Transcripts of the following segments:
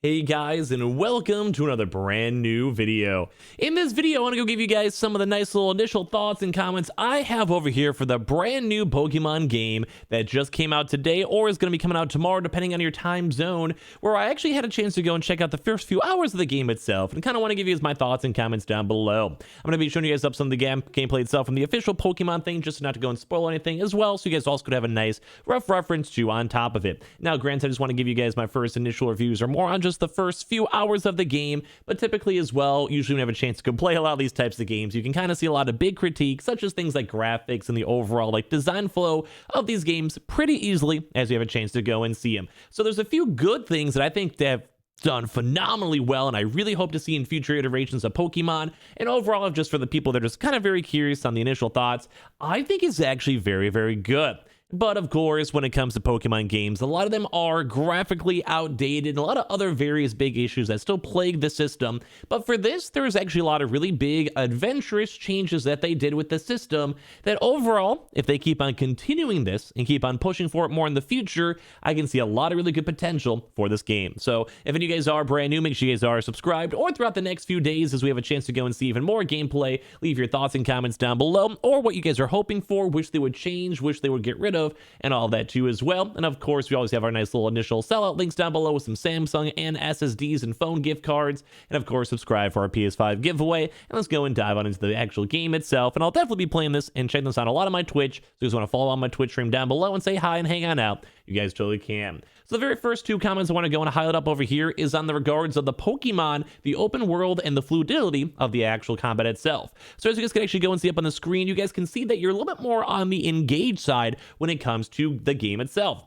Hey guys, and welcome to another brand new video. In this video, I want to go give you guys some of the nice little initial thoughts and comments I have over here for the brand new Pokemon game that just came out today or is going to be coming out tomorrow depending on your time zone, where I actually had a chance to go and check out the first few hours of the game itself and kind of want to give you guys my thoughts and comments down below. I'm going to be showing you guys up some of the gameplay itself from the official Pokemon thing, just not to go and spoil anything as well, so you guys also could have a nice rough reference to on top of it. Now, granted, I just want to give you guys my first initial reviews or more on just the first few hours of the game, but typically as well, usually when you have a chance to go play a lot of these types of games, you can kind of see a lot of big critiques, such as things like graphics and the overall design flow of these games pretty easily as you have a chance to go and see them. So there's a few good things that I think they have done phenomenally well, and I really hope to see in future iterations of Pokemon. And overall, just for the people that are just kind of very curious on the initial thoughts, I think it's actually very, very good. But of course, when it comes to Pokemon games, a lot of them are graphically outdated and a lot of other various big issues that still plague the system. But for this, there's actually a lot of really big, adventurous changes that they did with the system that overall, if they keep on continuing this and keep on pushing for it more in the future, I can see a lot of really good potential for this game. So if any of you guys are brand new, make sure you guys are subscribed, or throughout the next few days as we have a chance to go and see even more gameplay, leave your thoughts and comments down below, or what you guys are hoping for, wish they would change, wish they would get rid of, and all of that too as well. And of course, we always have our nice little initial sellout links down below with some Samsung and SSDs and phone gift cards. And of course, subscribe for our PS5 giveaway. And let's go and dive on into the actual game itself. And I'll definitely be playing this and checking this out a lot on my Twitch. So if you guys want to follow on my Twitch stream down below and say hi and hang on out, you guys totally can. So the very first two comments I want to go and highlight up over here is on the regards of the Pokemon, the open world, and the fluidity of the actual combat itself. So as you guys can actually go and see up on the screen, you guys can see that you're a little bit more on the engaged side when it comes to the game itself.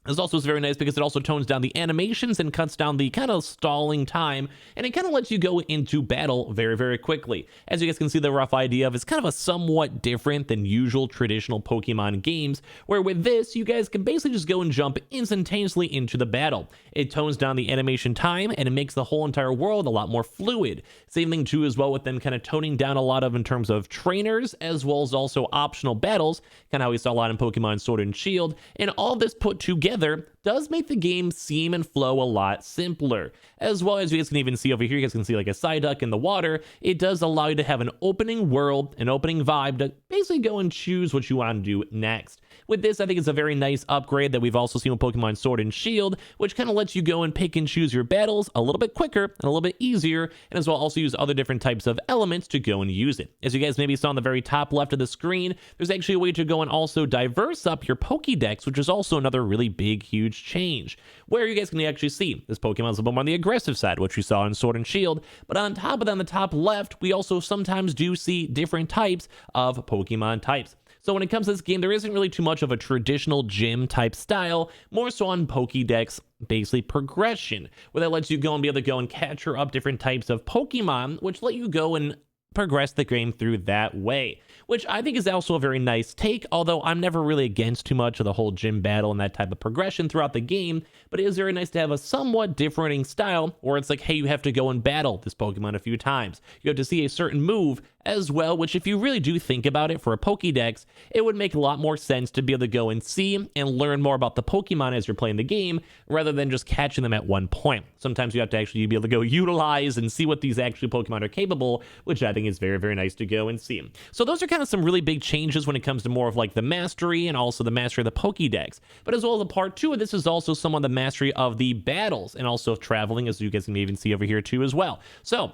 This also is very nice because it also tones down the animations and cuts down the kind of stalling time, and it kind of lets you go into battle very, very quickly. As you guys can see, the rough idea of it's kind of a somewhat different than usual traditional Pokemon games, where with this, you guys can basically just go and jump instantaneously into the battle. It tones down the animation time, and it makes the whole entire world a lot more fluid. Same thing too as well with them kind of toning down a lot of in terms of trainers, as well as also optional battles, kind of how we saw a lot in Pokemon Sword and Shield, and all this put together does make the game seem and flow a lot simpler. As well as you guys can even see over here, you guys can see like a Psyduck in the water. It does allow you to have an opening world, an opening vibe to basically go and choose what you want to do next. With this, I think it's a very nice upgrade that we've also seen with Pokemon Sword and Shield, which kind of lets you go and pick and choose your battles a little bit quicker and a little bit easier, and as well also use other different types of elements to go and use it. As you guys maybe saw on the very top left of the screen, there's actually a way to go and also diverse up your Pokédex, which is also another really big, huge change, where you guys can actually see this Pokemon is a little more on the aggressive side, which we saw in Sword and Shield, but on top of that, on the top left, we also sometimes do see different types of Pokemon types. So when it comes to this game, there isn't really too much of a traditional gym type style, more so on Pokédex, basically progression, where that lets you go and be able to go and capture up different types of Pokemon, which let you go and progress the game through that way, which I think is also a very nice take, although I'm never really against too much of the whole gym battle and that type of progression throughout the game, but it is very nice to have a somewhat differing style where it's like, hey, you have to go and battle this Pokemon a few times. You have to see a certain move as well, which if you really do think about it for a Pokédex, it would make a lot more sense to be able to go and see and learn more about the Pokemon as you're playing the game, rather than just catching them at one point. Sometimes you have to actually be able to go utilize and see what these actual Pokemon are capable, which I think is very, very nice to go and see. So those are kind of some really big changes when it comes to more of like the mastery and also the mastery of the Pokédex. But as well as a part two of this is also some of the mastery of the battles and also of traveling, as you guys can even see over here too as well. So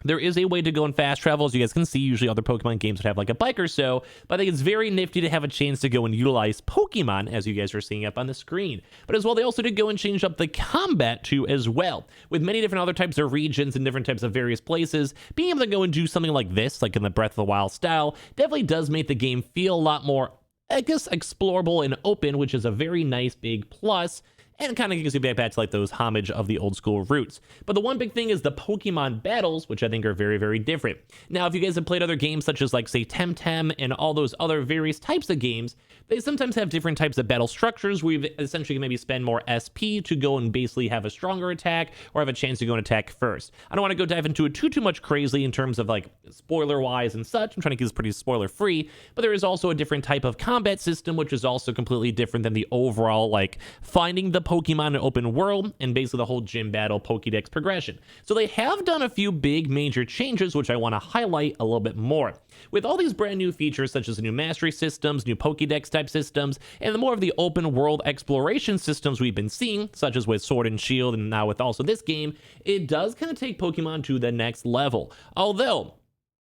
there is a way to go and fast travel, as you guys can see. Usually other Pokemon games would have like a bike or so, but I think it's very nifty to have a chance to go and utilize Pokemon, as you guys are seeing up on the screen. But as well, they also did go and change up the combat too as well, with many different other types of regions and different types of various places. Being able to go and do something like this, like in the Breath of the Wild style, definitely does make the game feel a lot more, I guess, explorable and open, which is a very nice big plus. And kind of gives you back to like those homage of the old school roots. But the one big thing is the Pokemon battles, which I think are very, very different. Now, if you guys have played other games such as like say Temtem and all those other various types of games, they sometimes have different types of battle structures where you essentially maybe spend more SP to go and basically have a stronger attack or have a chance to go and attack first. I don't want to go dive into it too much crazy in terms of like spoiler wise and such. I'm trying to keep this pretty spoiler free, but there is also a different type of combat system, which is also completely different than the overall like finding the Pokemon in open world and basically the whole gym battle Pokédex progression. So they have done a few big major changes, which I want to highlight a little bit more. With all these brand new features such as the new mastery systems, new Pokédex type systems, and the more of the open world exploration systems we've been seeing, such as with Sword and Shield and now with also this game, it does kind of take Pokemon to the next level. Although,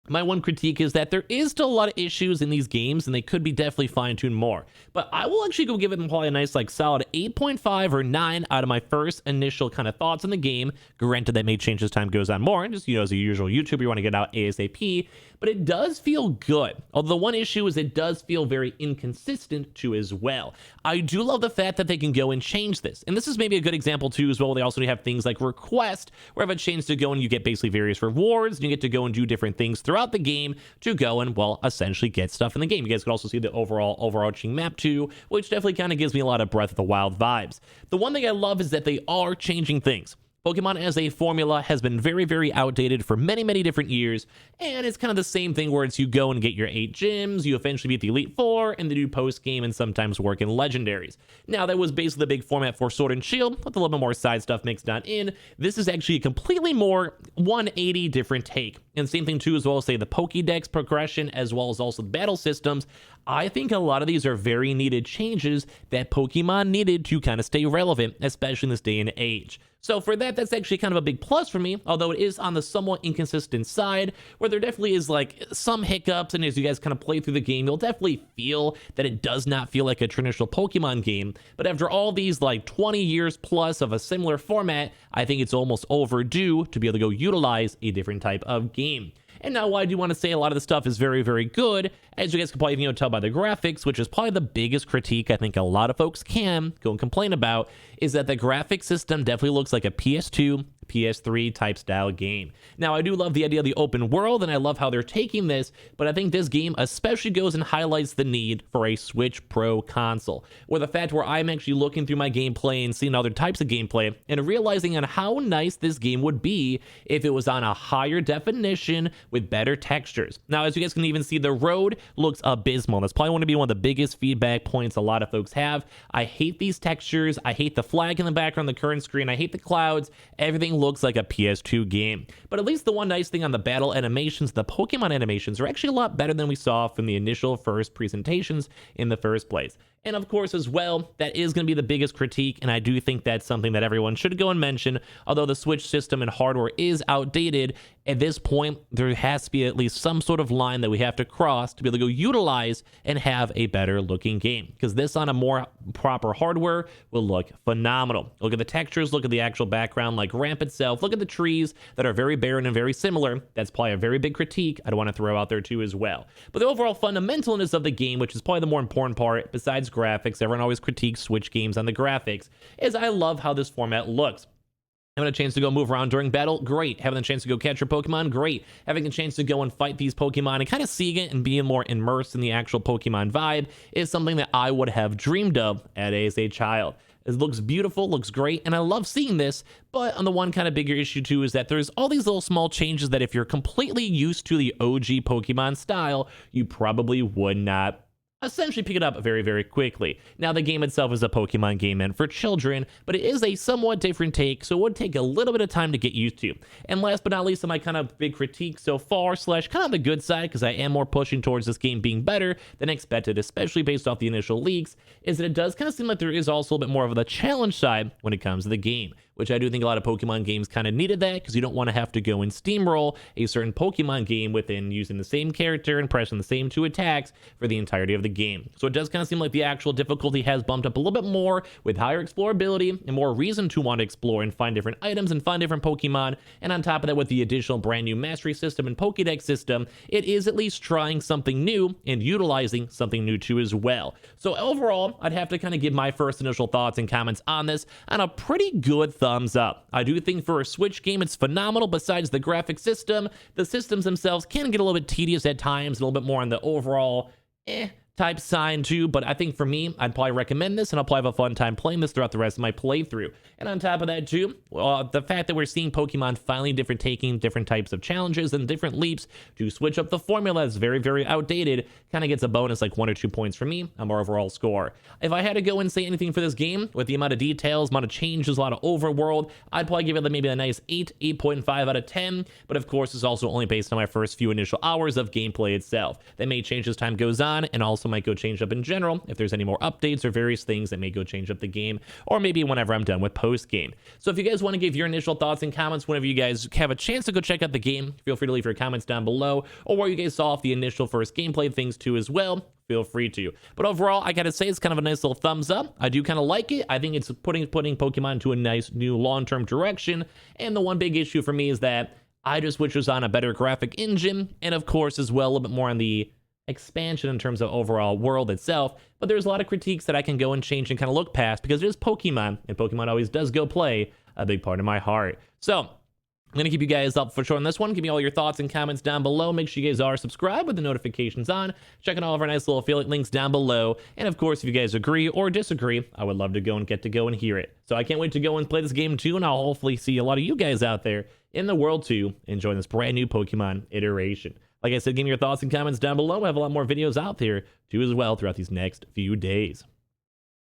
my one critique is that there is still a lot of issues in these games and they could be definitely fine-tuned more. But I will actually go give it probably a nice like solid 8.5 or 9 out of my first initial kind of thoughts on the game. Granted, that may change as time goes on more. And just, as a usual YouTuber, you want to get out ASAP. But it does feel good. Although the one issue is it does feel very inconsistent too as well. I do love the fact that they can go and change this. And this is maybe a good example too as well. They also have things like request, where you have a chance to go and you get basically various rewards. And you get to go and do different things throughout the game to go and, well, essentially get stuff in the game. You guys can also see the overarching map too, which definitely kind of gives me a lot of Breath of the Wild vibes. The one thing I love is that they are changing things. Pokemon as a formula has been very, very outdated for many, many different years, and it's kind of the same thing where it's you go and get your 8 gyms, you eventually beat the Elite Four, and they do post-game and sometimes work in legendaries. Now, that was basically the big format for Sword and Shield, with a little bit more side stuff mixed on in. This is actually a completely more 180 different take. And same thing too, as well as say the Pokédex progression, as well as also the battle systems. I think a lot of these are very needed changes that Pokemon needed to kind of stay relevant, especially in this day and age. So for that, that's actually kind of a big plus for me, although it is on the somewhat inconsistent side, where there definitely is like some hiccups, and as you guys kind of play through the game, you'll definitely feel that it does not feel like a traditional Pokemon game. But after all these like 20 years plus of a similar format, I think it's almost overdue to be able to go utilize a different type of game. And now I do want to say a lot of the stuff is very, very good, as you guys can probably tell by the graphics, which is probably the biggest critique I think a lot of folks can go and complain about, is that the graphic system definitely looks like a PS2, PS3 type style game. Now, I do love the idea of the open world, and I love how they're taking this, but I think this game especially goes and highlights the need for a Switch Pro console, or the fact where I'm actually looking through my gameplay and seeing other types of gameplay and realizing on how nice this game would be if it was on a higher definition with better textures. Now, as you guys can even see, the road looks abysmal. That's probably going to be one of the biggest feedback points a lot of folks have. I hate these textures. I hate the flag in the background, the current screen. I hate the clouds. Everything looks like a PS2 game. But at least the one nice thing on the battle animations, the Pokemon animations, are actually a lot better than we saw from the initial first presentations in the first place. And of course, as well, that is going to be the biggest critique, and I do think that's something that everyone should go and mention. Although the Switch system and hardware is outdated, at this point, there has to be at least some sort of line that we have to cross to be able to go utilize and have a better looking game. Because this on a more proper hardware will look phenomenal. Look at the textures, look at the actual background, like ramp itself, look at the trees that are very barren and very similar. That's probably a very big critique I'd want to throw out there too as well. But the overall fundamentalness of the game, which is probably the more important part, besides graphics, everyone always critiques Switch games on the graphics, is I love how this format looks. Having a chance to go move around during battle, great. Having a chance to go catch your Pokemon, great. Having a chance to go and fight these Pokemon and kind of seeing it and being more immersed in the actual Pokemon vibe is something that I would have dreamed of as a child. It looks beautiful, looks great, and I love seeing this, but on the one kind of bigger issue too is that there's all these little small changes that if you're completely used to the OG Pokemon style, you probably would not essentially pick it up very, very quickly. Now, the game itself is a Pokemon game meant for children, but it is a somewhat different take, so it would take a little bit of time to get used to. And last but not least, my kind of big critique so far, slash kind of the good side, because I am more pushing towards this game being better than expected, especially based off the initial leaks, is that it does kind of seem like there is also a bit more of the challenge side when it comes to the game, which I do think a lot of Pokemon games kind of needed that, because you don't want to have to go and steamroll a certain Pokemon game within using the same character and pressing the same 2 attacks for the entirety of the game. So it does kind of seem like the actual difficulty has bumped up a little bit more with higher explorability and more reason to want to explore and find different items and find different Pokemon. And on top of that, with the additional brand new mastery system and Pokédex system, it is at least trying something new and utilizing something new too as well. So overall, I'd have to kind of give my first initial thoughts and comments on this on a pretty good thumbs up. I do think for a Switch game, it's phenomenal. Besides the graphic system, the systems themselves can get a little bit tedious at times, a little bit more on the overall type sign too, but I think for me, I'd probably recommend this, and I'll probably have a fun time playing this throughout the rest of my playthrough. And on top of that too, well, the fact that we're seeing Pokemon finally taking different types of challenges and different leaps to switch up the formula that's very, very outdated, kind of gets a bonus like 1 or 2 points for me on my overall score. If I had to go and say anything for this game, with the amount of details, amount of changes, a lot of overworld, I'd probably give it maybe a nice 8.5 out of 10, but of course, it's also only based on my first few initial hours of gameplay itself. That may change as time goes on, and also might go change up in general if there's any more updates or various things that may go change up the game, or maybe whenever I'm done with post game. So if you guys want to give your initial thoughts and comments whenever you guys have a chance to go check out the game, feel free to leave your comments down below, or what you guys saw off the initial first gameplay things too as well. Feel free to. But overall, I gotta say, it's kind of a nice little thumbs up. I do kind of like it. I think it's putting Pokemon into a nice new long-term direction. And the one big issue for me is that I just wish it was on a better graphic engine, and of course as well a little bit more on the expansion in terms of overall world itself. But there's a lot of critiques that I can go and change and kind of look past, because it is Pokemon, and Pokemon always does go play a big part of my heart. So I'm going to keep you guys up for sure on this one. Give me all your thoughts and comments down below. Make sure you guys are subscribed with the notifications on. Checking all of our nice little affiliate links down below. And of course, if you guys agree or disagree, I would love to go and hear it. So I can't wait to go and play this game too, and I'll hopefully see a lot of you guys out there in the world too, enjoying this brand new Pokemon iteration. Like I said, give me your thoughts and comments down below. I have a lot more videos out there too as well throughout these next few days.